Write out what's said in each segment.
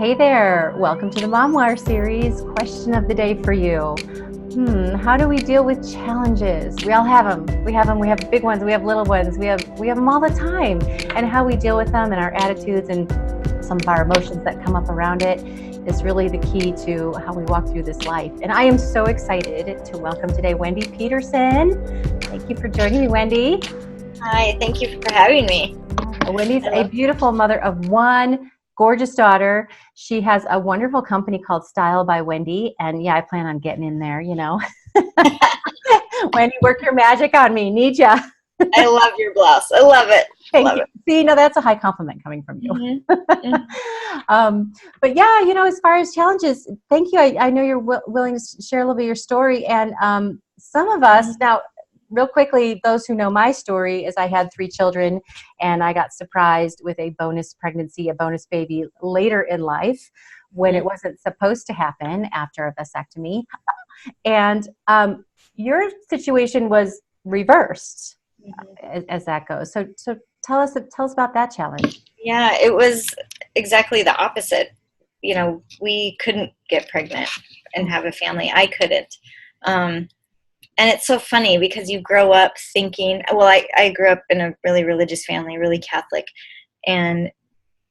Hey there, welcome to the Momwire series. Question of the day for you. How do we deal with challenges? We all have them. We have them. We have big ones. We have little ones. We have them all the time. And how we deal with them and our attitudes and some of our emotions that come up around it is really the key to how we walk through this life. And I am so excited to welcome today Wendy Peterson. Thank you for joining me, Wendy. Hi, thank you for having me. Wendy's a beautiful mother of one gorgeous daughter. She has a wonderful company called Style by Wendy. And yeah, I plan on getting in there, Wendy, work your magic on me. Need ya. I love your blouse. I love it. Thank you. See, that's a high compliment coming from you. Mm-hmm. But yeah, as far as challenges, thank you. I know you're willing to share a little bit of your story. And some of us, now, real quickly, those who know my story is I had 3 children and I got surprised with a bonus pregnancy, a bonus baby later in life when it wasn't supposed to happen after a vasectomy. And your situation was reversed as that goes. So tell us about that challenge. Yeah, it was exactly the opposite. We couldn't get pregnant and have a family. I couldn't. And it's so funny because you grow up thinking, well, I grew up in a really religious family, really Catholic. And,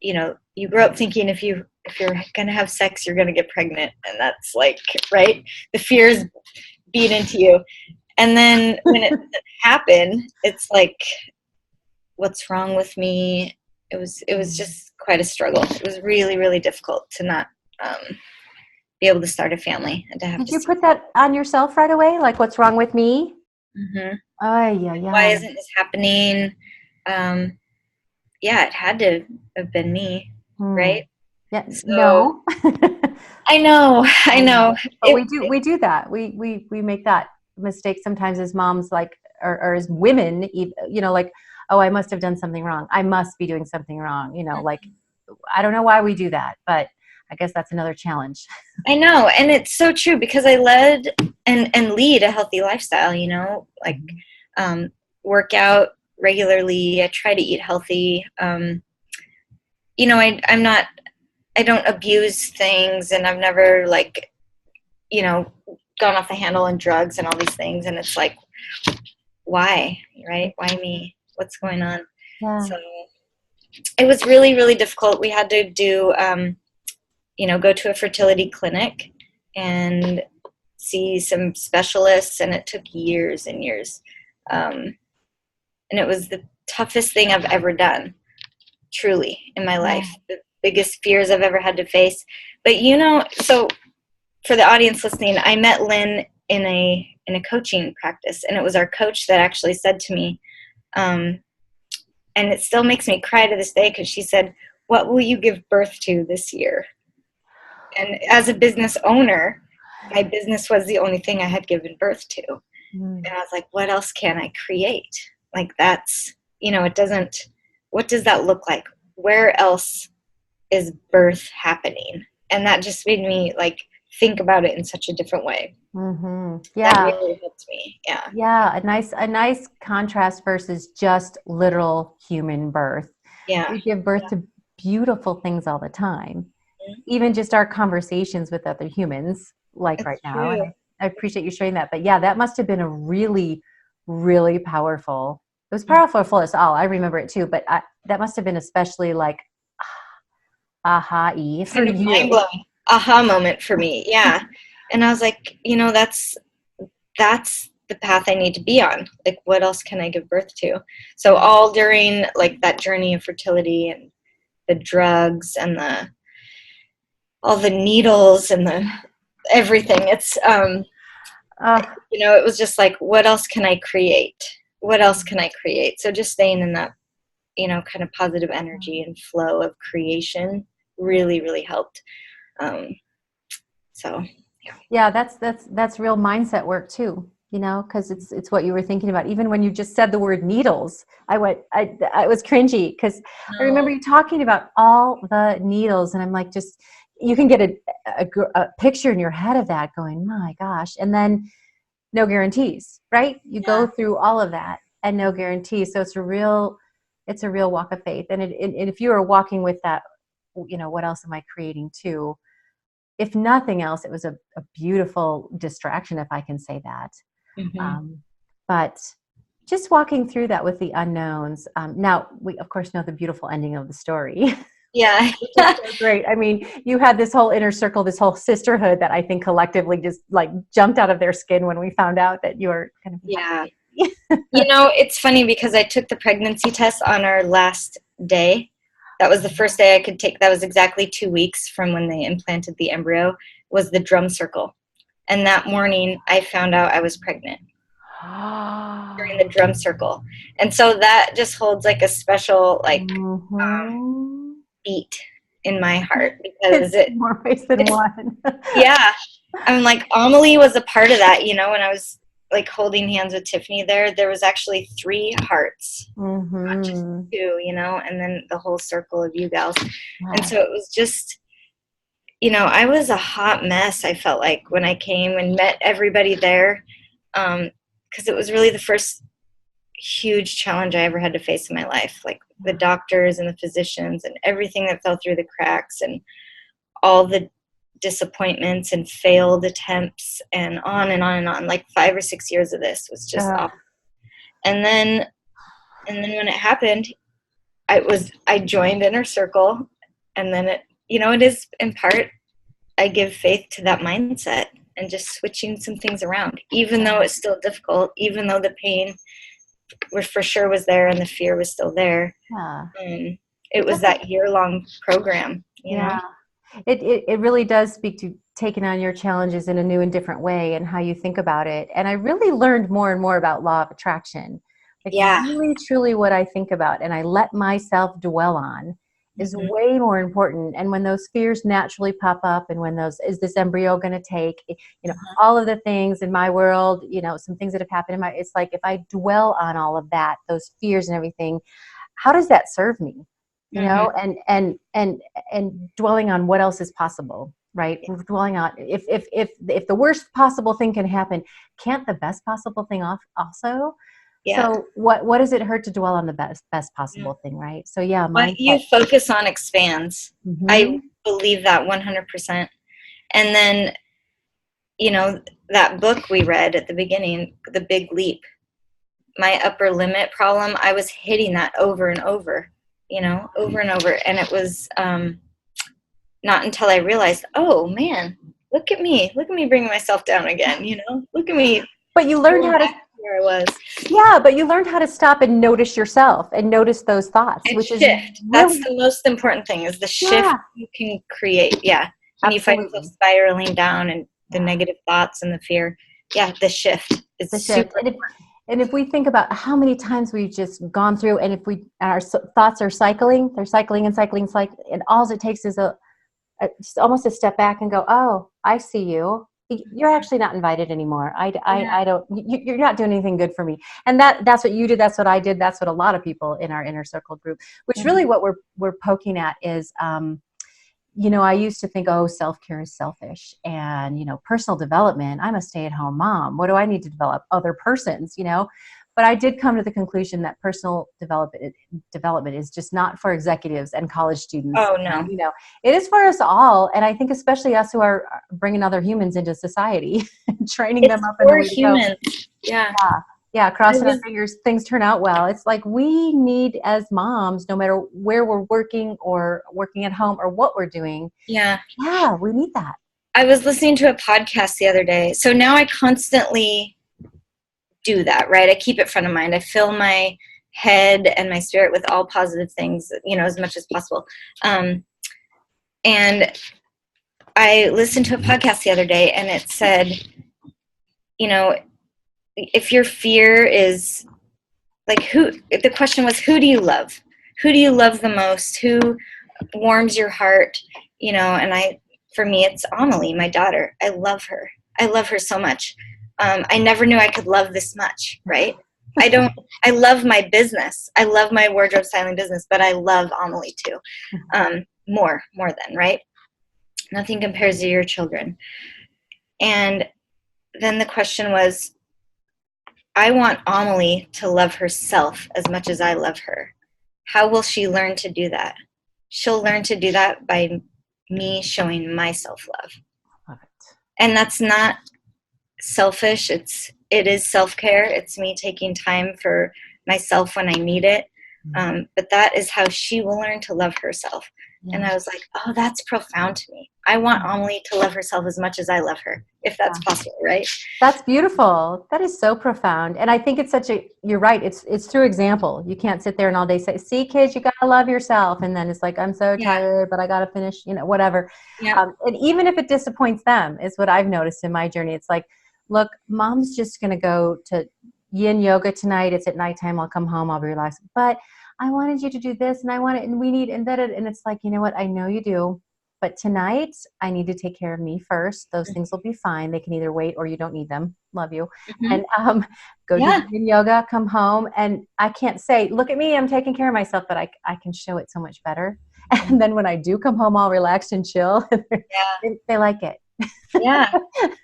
you grow up thinking if you're going to have sex, you're going to get pregnant. And that's like, right? The fears beat into you. And then when it happened, it's like, what's wrong with me? It was just quite a struggle. It was really, really difficult to not be able to start a family and to have. Did you put that on yourself right away? Like, what's wrong with me? Mm-hmm. Yeah. Why isn't this happening? Yeah, it had to have been me, right? Yeah. So, no. I know. But we do that. We make that mistake sometimes as moms, like, or as women, like, oh, I must have done something wrong. I must be doing something wrong. Like, I don't know why we do that, but I guess that's another challenge. I know. And it's so true because I led and lead a healthy lifestyle, like work out regularly. I try to eat healthy. I don't abuse things, and I've never gone off the handle on drugs and all these things. And it's like, why, right? Why me? What's going on? Yeah. So it was really, really difficult. We had to do, go to a fertility clinic and see some specialists, and it took years and years. And it was the toughest thing I've ever done, truly, in my life. The biggest fears I've ever had to face. But, so for the audience listening, I met Lynn in a coaching practice, and it was our coach that actually said to me, and it still makes me cry to this day, because she said, "What will you give birth to this year?" And as a business owner, my business was the only thing I had given birth to. And I was like, what else can I create? Like, that's, what does that look like? Where else is birth happening? And that just made me think about it in such a different way. Mm-hmm. Yeah. That really helped me. Yeah. Yeah. A nice contrast versus just literal human birth. Yeah. We give birth to beautiful things all the time. Even just our conversations with other humans, like right now. And I appreciate you sharing that. But yeah, that must have been a really, really powerful. It was powerful for us all. I remember it too. But that must have been especially aha-y for you. Mind-blowing aha moment for me. Yeah. And I was like, that's the path I need to be on. Like, what else can I give birth to? So all during that journey of fertility and the drugs and all the needles and the everything, it's it was just like, what else can I create? So just staying in that kind of positive energy and flow of creation really, really helped. Yeah, that's real mindset work too, because it's what you were thinking about. Even when you just said the word needles, I was cringy, because I remember you talking about all the needles, and I'm like, just, you can get a picture in your head of that going, my gosh. And then no guarantees, right? You go through all of that and no guarantees. So it's a real walk of faith. And if you are walking with that what else am I creating too? If nothing else, it was a beautiful distraction, if I can say that. Mm-hmm. But just walking through that with the unknowns. Now, we, of course, know the beautiful ending of the story, Yeah. which is so great. I mean, you had this whole inner circle, this whole sisterhood that I think collectively just like jumped out of their skin when we found out that you were going to be Yeah. having. It's funny because I took the pregnancy test on our last day. That was the first day I could take. That was exactly 2 weeks from when they implanted the embryo, was the drum circle. And that morning I found out I was pregnant during the drum circle. And so that just holds like a special Mm-hmm. beat in my heart because It's more ways than one. yeah. I'm like, Amelie was a part of that, when I was like holding hands with Tiffany there was actually 3 hearts, not just Mm-hmm. 2, and then the whole circle of you gals. Yeah. And so it was just, I was a hot mess, I felt like, when I came and met everybody there, because it was really the first huge challenge I ever had to face in my life, like the doctors and the physicians and everything that fell through the cracks and all the disappointments and failed attempts and on and on and on. Like 5 or 6 years of this was just awful. And then when it happened, I joined Inner Circle, and then it is in part, I give faith to that mindset and just switching some things around, even though it's still difficult, even though the pain for sure was there and the fear was still there. It was that year-long program, you know? It really does speak to taking on your challenges in a new and different way and how you think about it. And I really learned more and more about law of attraction. Like really, truly what I think about and I let myself dwell on is way more important. And when those fears naturally pop up and when is this embryo going to take, all of the things in my world, some things that have happened it's like, if I dwell on all of that, those fears and everything, how does that serve me? And dwelling on what else is possible, right? Dwelling on if the worst possible thing can happen, can't the best possible thing also? So what does it hurt to dwell on the best possible thing, right? So what you focus on expands. I believe that 100%. And then that book we read at the beginning, The Big Leap, my upper limit problem, I was hitting that over and over, over and over. And it was not until I realized, oh man, look at me bringing myself down again, look at me. But you learned how to, where I was. Yeah, but you learned how to stop and notice yourself and notice those thoughts, and which shift. Is really, that's the most important thing, is the shift you can create. When you find yourself spiraling down and the negative thoughts and the fear, the shift is super important. And if we think about how many times we've just gone through, and if our thoughts are cycling, they're cycling and cycling, and all it takes is just almost a step back and go, oh, I see you. You're actually not invited anymore. I don't, you're not doing anything good for me. And that's what you did. That's what I did. That's what a lot of people in our Inner Circle group, which really what we're poking at is, I used to think, oh, self-care is selfish, and, personal development, I'm a stay-at-home mom. What do I need to develop? Other persons, But I did come to the conclusion that personal development is just not for executives and college students. Oh, no. It is for us all. And I think especially us who are bringing other humans into society, training them up in the way to go. Yeah, crossing our fingers, things turn out well. It's like we need, as moms, no matter where we're working or working at home or what we're doing. Yeah, we need that. I was listening to a podcast the other day. So now I constantly do that, right? I keep it front of mind. I fill my head and my spirit with all positive things, as much as possible. And I listened to a podcast the other day, and it said, if your fear is like, the question was, who do you love? Who do you love the most? Who warms your heart? And for me, it's Amelie, my daughter. I love her. I love her so much. I never knew I could love this much, right? I love my business. I love my wardrobe styling business, but I love Amelie too. More than, right? Nothing compares to your children. And then the question was, I want Amelie to love herself as much as I love her. How will she learn to do that? she'll learn to do that by me showing my self-love. Love it. And that's not selfish. It is self-care. It's me taking time for myself when I need it. But that is how she will learn to love herself. Yeah. And I was like, oh, that's profound to me. I want Amelie to love herself as much as I love her, if that's possible, right? That's beautiful. That is so profound. And I think it's you're right. It's through example. You can't sit there and all day say, see, kids, you got to love yourself. And then it's like, I'm so tired, but I got to finish, whatever. Yeah. And even if it disappoints them, is what I've noticed in my journey. It's like, look, mom's just going to go to yin yoga tonight. It's at nighttime. I'll come home. I'll be relaxed. But I wanted you to do this, and I want it, and we need, and that, and it's like, you know what? I know you do, but tonight I need to take care of me first. Those things will be fine. They can either wait or you don't need them. Love you. And go do yin yoga, come home, and I can't say, look at me, I'm taking care of myself, but I can show it so much better. And then when I do come home all relaxed and chill, they like it. Yeah,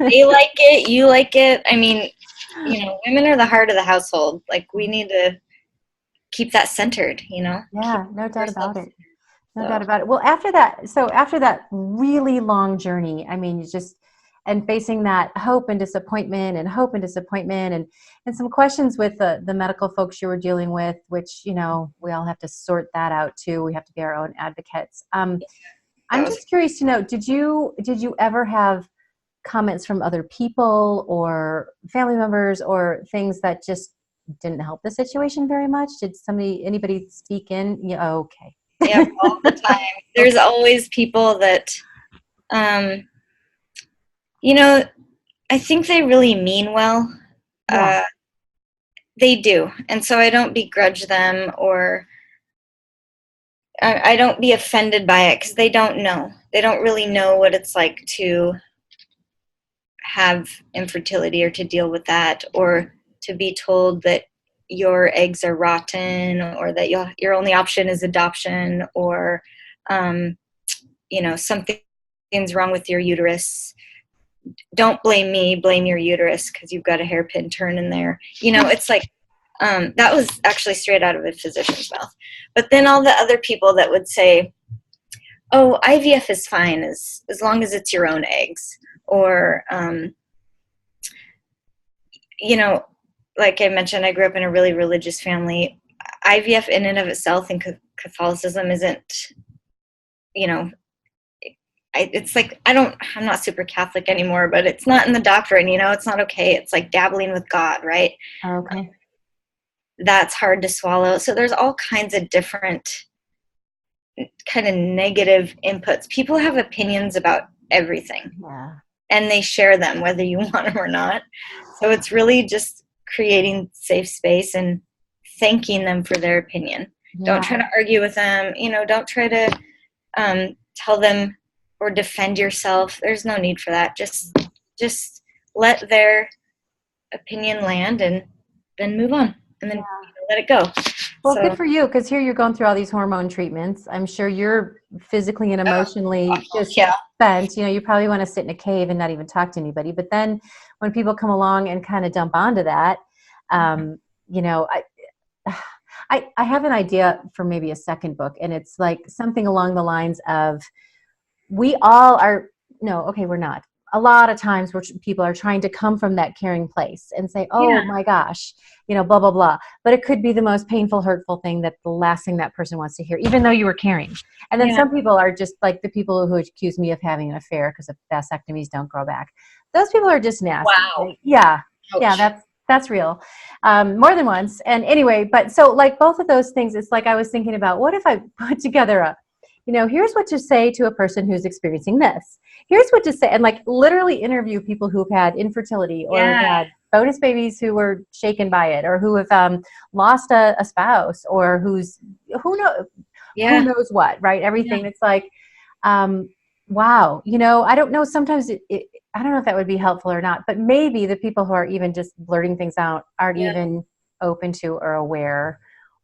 they like it. You like it. I mean, women are the heart of the household. Like, we need to keep that centered, Yeah, no doubt about it. No doubt about it. Well, after that really long journey, I mean, and facing that hope and disappointment and some questions with the medical folks you were dealing with, which, we all have to sort that out too. We have to be our own advocates. I'm just curious to know, did you ever have comments from other people or family members or things that just didn't help the situation very much? Did anybody speak in? Yeah, okay. Yeah, all the time. There's always people that, I think they really mean well. Yeah. They do. And so I don't begrudge them, or I don't be offended by it, because they don't know. They don't really know what it's like to have infertility or to deal with that, or to be told that your eggs are rotten, or that your only option is adoption, or something's wrong with your uterus. Don't blame me, blame your uterus because you've got a hairpin turn in there. It's like that was actually straight out of a physician's mouth. But then all the other people that would say, oh, IVF is fine as long as it's your own eggs, or like I mentioned, I grew up in a really religious family. IVF in and of itself in Catholicism isn't, it's like, I'm not super Catholic anymore, but it's not in the doctrine, it's not okay. It's like dabbling with God, right? Okay. That's hard to swallow. So there's all kinds of different kind of negative inputs. People have opinions about everything. Yeah. And they share them whether you want them or not. So it's really just creating safe space and thanking them for their opinion. Yeah. Don't try to argue with them. Don't try to tell them or defend yourself. There's no need for that. Just let their opinion land and then move on, and then let it go. Well, good for you, because here you're going through all these hormone treatments. I'm sure you're physically and emotionally spent. You probably want to sit in a cave and not even talk to anybody. But then when people come along and kind of dump onto that, I have an idea for maybe a second book, and it's like something along the lines of, we all are, we're not. A lot of times where people are trying to come from that caring place and say, oh my gosh, blah, blah, blah. But it could be the most painful, hurtful thing, that the last thing that person wants to hear, even though you were caring. And then some people are just like the people who accuse me of having an affair because of vasectomies don't grow back. Those people are just nasty. Wow. Yeah. Ouch. Yeah, that's real. More than once. And anyway, but so like both of those things, it's like I was thinking about, what if I put together here's what to say to a person who's experiencing this. Here's what to say, and like literally interview people who've had infertility or had bonus babies who were shaken by it, or who have lost a spouse, or who knows what, right? Everything. Yeah. It's like, wow, I don't know. Sometimes I don't know if that would be helpful or not, but maybe the people who are even just blurting things out aren't even open to or aware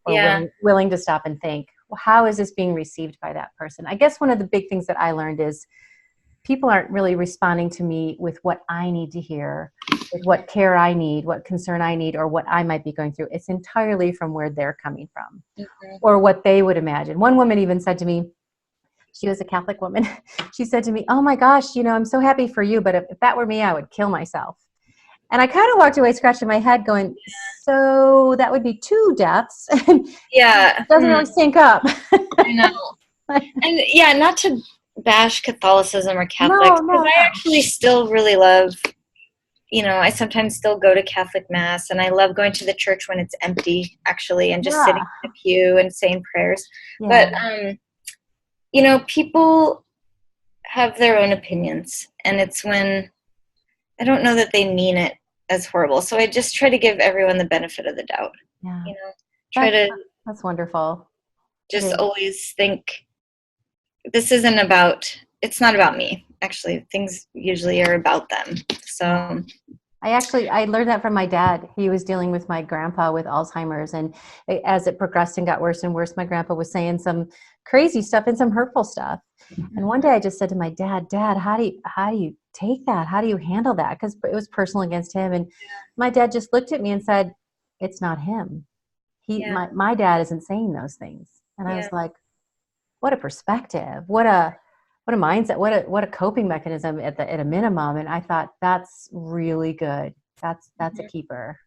or willing to stop and think, well, how is this being received by that person? I guess one of the big things that I learned is people aren't really responding to me with what I need to hear, with what care I need, what concern I need, or what I might be going through. It's entirely from where they're coming from or what they would imagine. One woman even said to me, She was a Catholic woman. She said to me, "Oh my gosh, I'm so happy for you, but if that were me, I would kill myself." And I kind of walked away scratching my head going, so that would be 2 deaths. It Yeah. doesn't really sync up. I know. And yeah, not to bash Catholicism or Catholics, No, because no, I no. actually still really love, I sometimes still go to Catholic Mass, and I love going to the church when it's empty, actually, and just sitting Yeah. in the pew and saying prayers. Yeah. But, people have their own opinions, and it's when I don't know that they mean it as horrible. So I just try to give everyone the benefit of the doubt, Yeah. try That's, to that's wonderful. It just is. always think it's not about me. Actually, things usually are about them. Yeah. So I learned that from my dad. He was dealing with my grandpa with Alzheimer's, and as it progressed and got worse and worse, my grandpa was saying some crazy stuff and some hurtful stuff. And one day I just said to my dad, "Dad, how do you take that? How do you handle that?" Because it was personal against him. And my dad just looked at me and said, "It's not him. yeah, My dad isn't saying those things." And I yeah. was like, what a perspective, what a mindset, what a coping mechanism at a minimum. And I thought, that's really good. That's a keeper.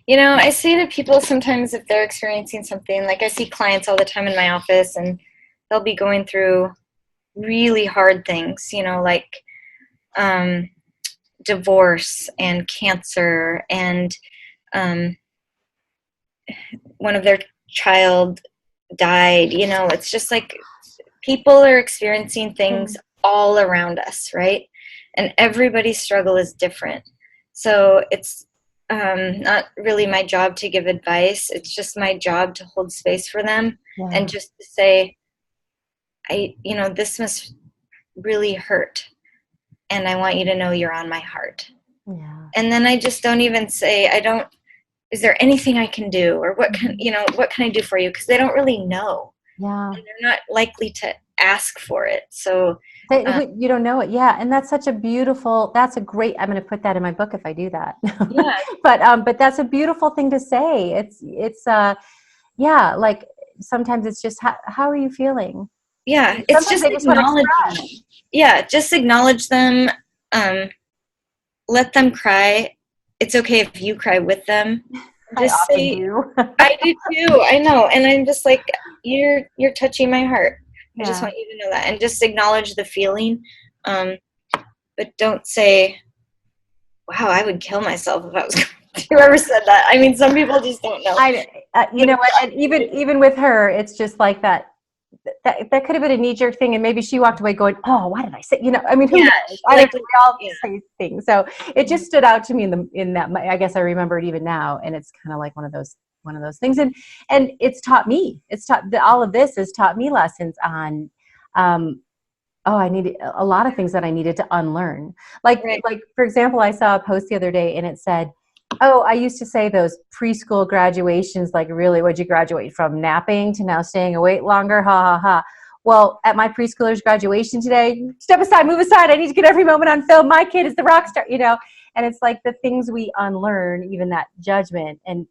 I say to people sometimes if they're experiencing something, like I see clients all the time in my office, and they'll be going through really hard things, like divorce and cancer, and um, one of their child died. It's just like people are experiencing things all around us, right? And everybody's struggle is different. So it's not really my job to give advice. It's just my job to hold space for them Yeah. and just to say, this must really hurt. And I want you to know you're on my heart. Yeah. And then I just don't even say, is there anything I can do? Or what can I do for you? Because they don't really know. Yeah. And they're not likely to ask for it. So You don't know it. Yeah. And that's such a beautiful, that's a great, I'm going to put that in my book if I do that. yeah, But that's a beautiful thing to say. Yeah, like sometimes it's just, how are you feeling? yeah, And it's sometimes just they just want to acknowledging express. them. Yeah, just acknowledge them. Let them cry. It's okay if you cry with them. I Just often say, do. I do too. I know, and I'm just like, you're touching my heart. I just Yeah. want you to know that, and just acknowledge the feeling. But don't say, "Wow, I would kill myself if I was." Whoever said that. I mean, some people just don't know. You know what? And even with her, it's just like that. That could have been a knee-jerk thing, and maybe she walked away going, "Oh, why did I say?" I mean, who Yeah, knows? I like think we all yeah. say things. So it just stood out to me in that. I guess I remember it even now, and it's kind of like one of those things. And it's taught me. All of this has taught me lessons on. I needed a lot of things that I needed to unlearn. Right. Like for example, I saw a post the other day, and it said, "Oh, I used to say those preschool graduations, like really, what'd you graduate from? Napping to now staying awake longer? Ha ha ha." Well, at my preschooler's graduation today, step aside, move aside. I need to get every moment on film. My kid is the rock star, And it's like the things we unlearn, even that judgment. And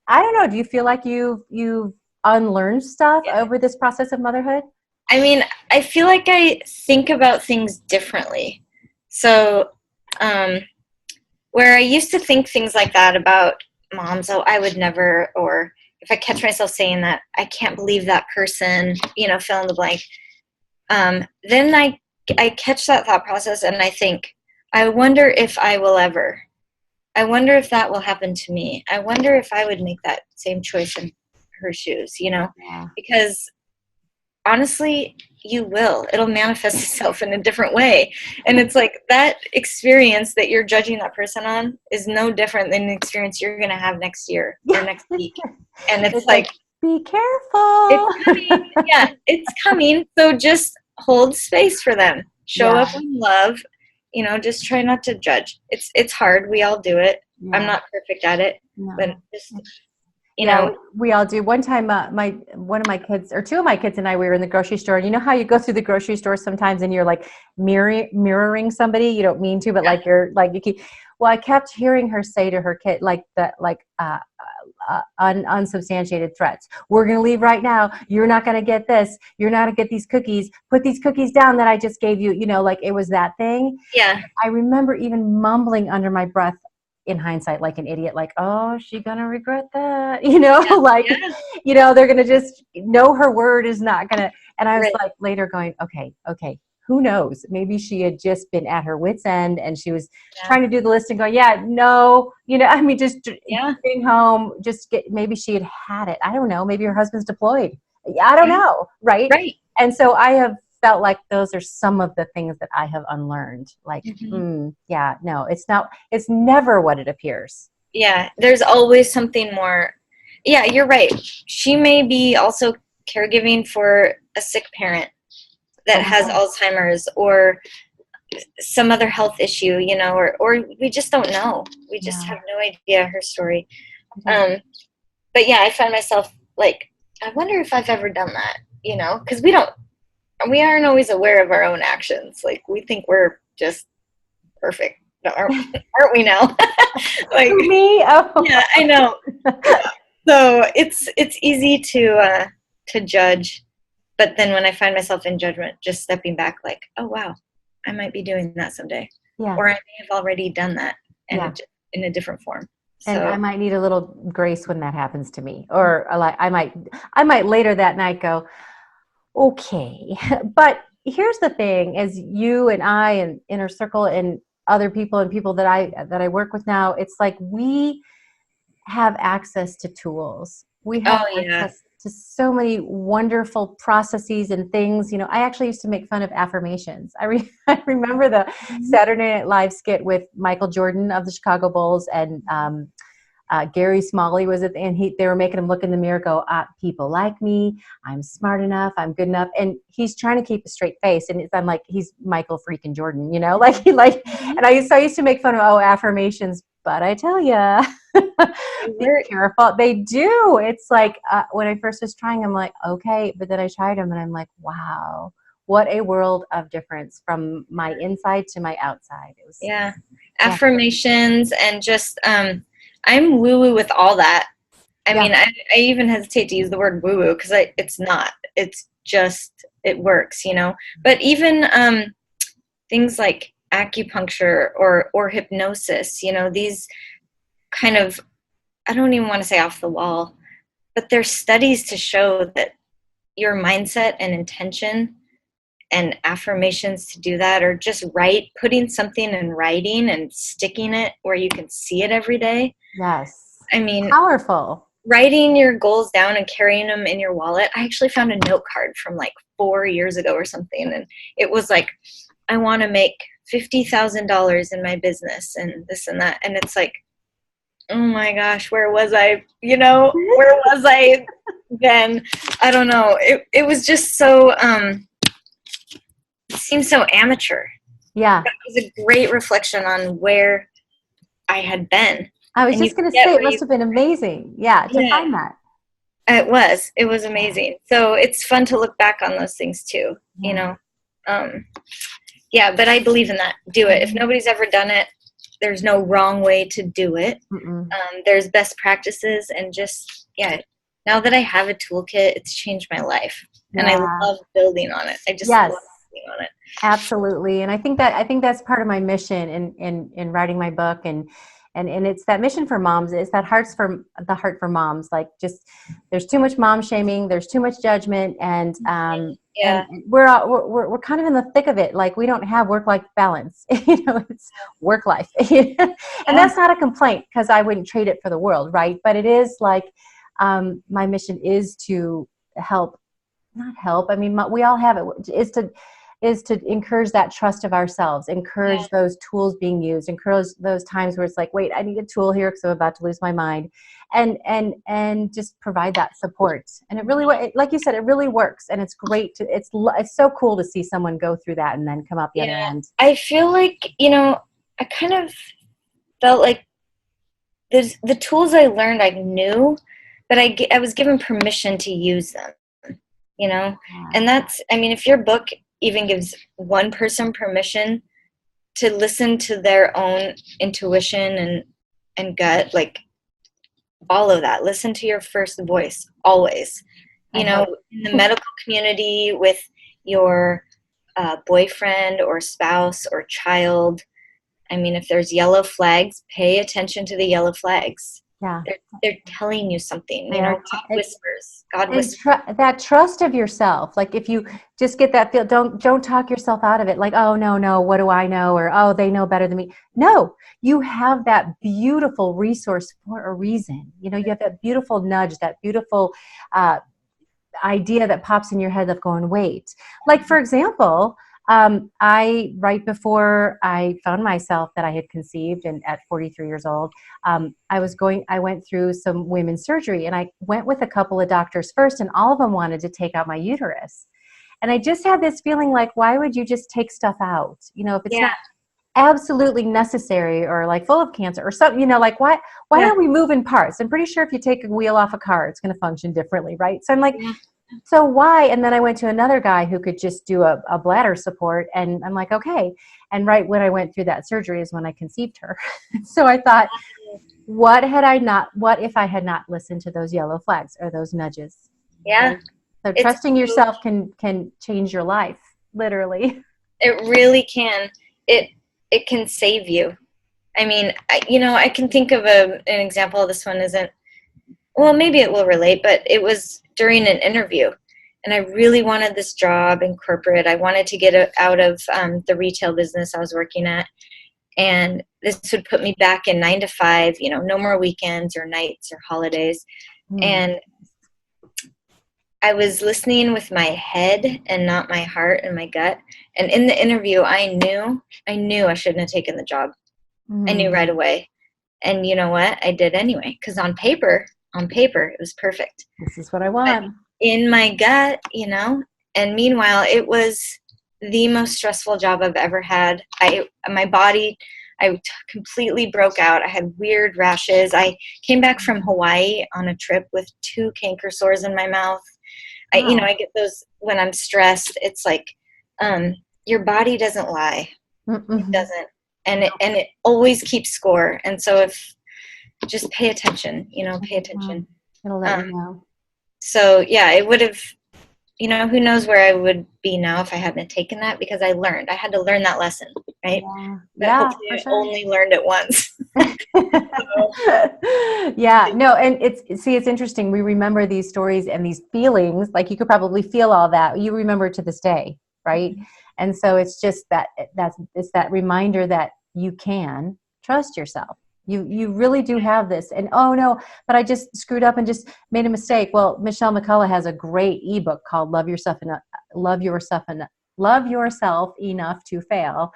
I don't know. Do you feel like you've unlearned stuff Yeah. over this process of motherhood? I mean, I feel like I think about things differently. So, where I used to think things like that about moms, oh, I would never, or if I catch myself saying that, I can't believe that person, fill in the blank. Then I catch that thought process and I think, I wonder if I will ever. I wonder if that will happen to me. I wonder if I would make that same choice in her shoes, Yeah. because honestly, you will. It'll manifest itself in a different way. And it's like that experience that you're judging that person on is no different than the experience you're going to have next year or next week. And it's like, be careful. it's coming. Yeah, it's coming. So just hold space for them. Show up with love. Just try not to judge. It's hard. We all do it. Yeah. I'm not perfect at it, No. but just we all do. One time, one of my kids or two of my kids and I, we were in the grocery store. And you know how you go through the grocery store sometimes and you're like mirroring somebody. You don't mean to, but like you're like you keep. Well, I kept hearing her say to her kid like that, like unsubstantiated threats. We're going to leave right now. You're not going to get this. You're not going to get these cookies. Put these cookies down that I just gave you. You know, like it was that thing. Yeah. I remember even mumbling under my breath in hindsight, like an idiot, like, oh, she going to regret that. You know, Yeah. like, Yeah. you know, they're going to just know her word is not going to. And I was Right. like later going, okay. Who knows? Maybe she had just been at her wit's end and she was trying to do the list and going, yeah, no, you know, I mean, just getting home, maybe she had it. I don't know. Maybe her husband's deployed. I don't know. Right. Right. And so I have felt like those are some of the things that I have unlearned. Like, yeah, no, it's never what it appears. Yeah. There's always something more. Yeah, you're right. She may be also caregiving for a sick parent that has Alzheimer's or some other health issue, you know, or we just don't know. We just have no idea her story. But yeah, I find myself like, I wonder if I've ever done that, you know, because we aren't always aware of our own actions. Like we think we're just perfect, aren't we now? Like me? Oh. Yeah, I know. So it's easy to judge. But then when I find myself in judgment, just stepping back like, oh, wow, I might be doing that someday. Yeah. Or I may have already done that in a different form. And So, I might need a little grace when that happens to me. Or like I might later that night go, okay. But here's the thing, as you and I and Inner Circle and other people and people that I work with now, it's like we have access to tools. We have access to so many wonderful processes and things. You know, I actually used to make fun of affirmations. I remember the Saturday Night Live skit with Michael Jordan of the Chicago Bulls and Gary Smalley was at, and they were making him look in the mirror, go, people like me, I'm smart enough, I'm good enough, and he's trying to keep a straight face, and I'm like, he's Michael freaking Jordan, you know, like and I used to make fun of affirmations, but I tell you, be careful. They do. It's like when I first was trying, I'm like, okay, but then I tried them, and I'm like, wow. What a world of difference from my inside to my outside. It was, affirmations and just I'm woo-woo with all that. I mean, I even hesitate to use the word woo-woo because it's not. It's just, it works, you know. But even things like acupuncture or hypnosis, you know, these kind of, I don't even want to say off the wall, but there's studies to show that your mindset and intention and affirmations to do that, or just putting something in writing and sticking it where you can see it every day. Yes. I mean, powerful. Writing your goals down and carrying them in your wallet. I actually found a note card from like 4 years ago or something. And it was like, I want to make $50,000 in my business and this and that. And it's like, oh my gosh, where was I? You know, where was I then? I don't know. It was just so, it seemed so amateur. Yeah. But it was a great reflection on where I had been. I was just going to say, it must have been amazing. Yeah, to find that. It was amazing. So it's fun to look back on those things too, you know? But I believe in that. Do it. If nobody's ever done it, there's no wrong way to do it. There's best practices and just, now that I have a toolkit, it's changed my life. And I love building on it. I just love building on it. Absolutely. And I think that's part of my mission in writing my book and it's that mission for moms. It's that heart for moms. Like just, there's too much mom shaming. There's too much judgment. And we're kind of in the thick of it. Like we don't have work-life balance, you know, it's work life. And that's not a complaint because I wouldn't trade it for the world. Right. But it is like, my mission is to not help. I mean, we all have it, is to encourage that trust of ourselves, encourage those tools being used, encourage those times where it's like, wait, I need a tool here because I'm about to lose my mind, and just provide that support. And it really, like you said, it really works, and it's great. It's so cool to see someone go through that and then come out the other end. I feel like, you know, I kind of felt like the tools I learned I knew, but I was given permission to use them, you know? And that's, I mean, if your book even gives one person permission to listen to their own intuition and gut, like follow that. Listen to your first voice always. I You know, hope. in the medical community with your boyfriend or spouse or child. I mean, if there's yellow flags, pay attention to the yellow flags. Yeah. They're telling you something. They You know, are. God whispers. God And whispers. that trust of yourself, like if you just get that feel, don't talk yourself out of it, like, oh no, what do I know, or oh, they know better than me. No, you have that beautiful resource for a reason. You know, you have that beautiful nudge, that beautiful uh, idea that pops in your head of going, wait. Like, for example, right before I found myself that I had conceived, and at 43 years old, I went through some women's surgery, and I went with a couple of doctors first, and all of them wanted to take out my uterus. And I just had this feeling like, why would you just take stuff out? You know, if it's Yeah. not absolutely necessary, or like full of cancer or something, you know, like why Yeah. are we moving parts? I'm pretty sure if you take a wheel off a car, it's going to function differently, right? So I'm like, Yeah. so why? And then I went to another guy who could just do a bladder support, and I'm like, okay. And right when I went through that surgery is when I conceived her. So I thought, what if I had not listened to those yellow flags or those nudges? Yeah. Right? So It's trusting yourself can change your life, literally. it really can. It can save you. I mean, I can think of an example. This one isn't, well, maybe it will relate, but it was during an interview. And I really wanted this job in corporate. I wanted to get out of the retail business I was working at. And this would put me back in 9 to 5, no more weekends or nights or holidays. And I was listening with my head and not my heart and my gut. And in the interview, I knew I shouldn't have taken the job. I knew right away. And you know what? I did anyway. Because on paper, it was perfect. This is what I But want. in my gut, and meanwhile, it was the most stressful job I've ever had. My body, completely broke out. I had weird rashes. I came back from Hawaii on a trip with 2 canker sores in my mouth. Wow. I get those when I'm stressed. It's like, your body doesn't lie. It doesn't. And it always keeps score. And so if just pay attention, pay attention. It'll let you know. So yeah, it would have, who knows where I would be now if I hadn't taken that, because I had to learn that lesson, right? But hopefully I only learned it once. Yeah, no, and it's interesting. We remember these stories and these feelings, like you could probably feel all that. You remember it to this day, right? Mm-hmm. And so it's just it's that reminder that you can trust yourself. You really do have this. And oh no, but I just screwed up and just made a mistake. Well, Michelle McCullough has a great ebook called Love Yourself Enough to Fail.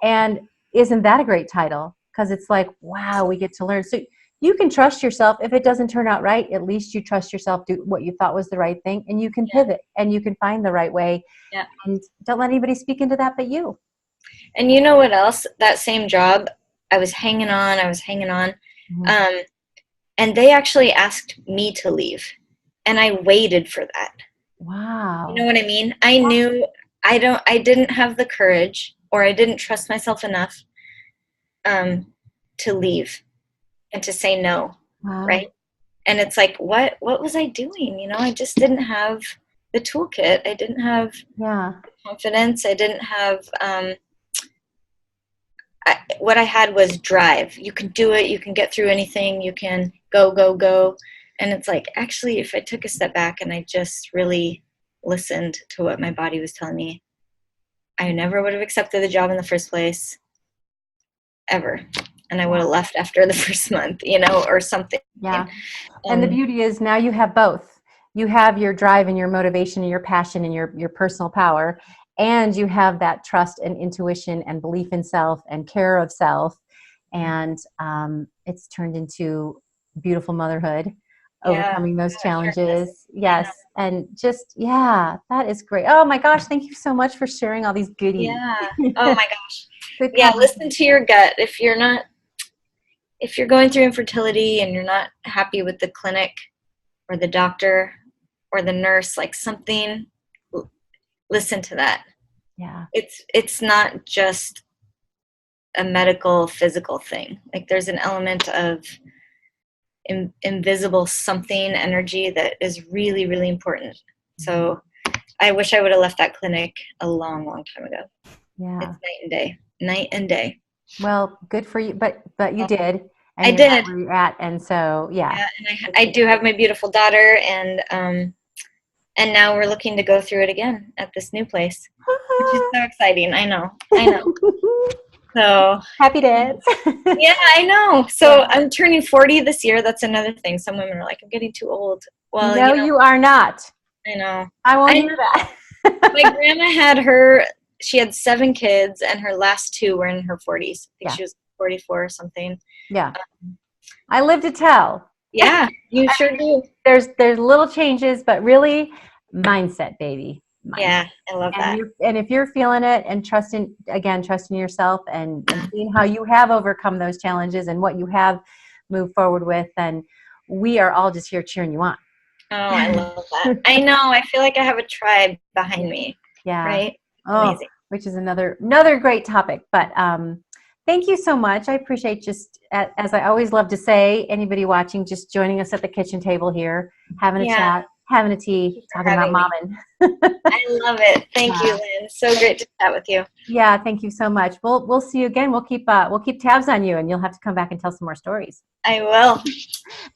And isn't that a great title? Because it's like, wow, we get to learn. So you can trust yourself. If it doesn't turn out right, at least you trust yourself, do what you thought was the right thing, and you can pivot and you can find the right way. Yeah. And don't let anybody speak into that but you. And you know what else? That same job, I was hanging on. Mm-hmm. And they actually asked me to leave. And I waited for that. Wow. You know what I mean? I knew I didn't have the courage, or I didn't trust myself enough to leave and to say no. Wow. Right? And it's like, what was I doing? I just didn't have the toolkit. I didn't have confidence. I didn't have what I had was drive. You can do it. You can get through anything. You can go. And it's like, actually, if I took a step back and I just really listened to what my body was telling me, I never would have accepted the job in the first place, ever. And I would have left after the first month, or something. Yeah. And the beauty is now you have both. You have your drive and your motivation and your passion and your personal power. And you have that trust and intuition and belief in self and care of self. And it's turned into beautiful motherhood, overcoming those challenges. Yes. Yeah. And just, that is great. Oh my gosh. Thank you so much for sharing all these goodies. Yeah. Oh my gosh. Yeah. Listen to your gut. If you're going through infertility and you're not happy with the clinic or the doctor or the nurse, like something, listen to that. Yeah. It's not just a medical, physical thing. Like there's an element of invisible something energy that is really, really important. So I wish I would have left that clinic a long, long time ago. Yeah. It's night and day. Well, good for you, but you did. And I you're did. at where you're at, and so yeah. And I do have my beautiful daughter, and now we're looking to go through it again at this new place, which is so exciting. I know. So happy dance. yeah, I know. So I'm turning 40 this year. That's another thing. Some women are like, I'm getting too old. Well, no, you are not. I know. I won't hear that. My grandma she had 7 kids, and her last 2 were in her 40s. I think she was 44 or something. Yeah. I live to tell. Yeah, you sure do. There's little changes, but really mindset, baby. Mindset. Yeah, I love that. And if you're feeling it and trusting yourself and seeing how you have overcome those challenges and what you have moved forward with, then we are all just here cheering you on. Oh, I love that. I know. I feel like I have a tribe behind me. Yeah. Right? Amazing. Which is another great topic. But thank you so much. I appreciate, just as I always love to say, anybody watching just joining us at the kitchen table here, having a chat, having a tea, talking about momming. I love it. Thank you, Lynn. So great to chat with you. Yeah, thank you so much. We'll see you again. We'll keep tabs on you, and you'll have to come back and tell some more stories. I will.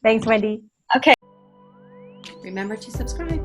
Thanks, Wendy. Okay. Remember to subscribe.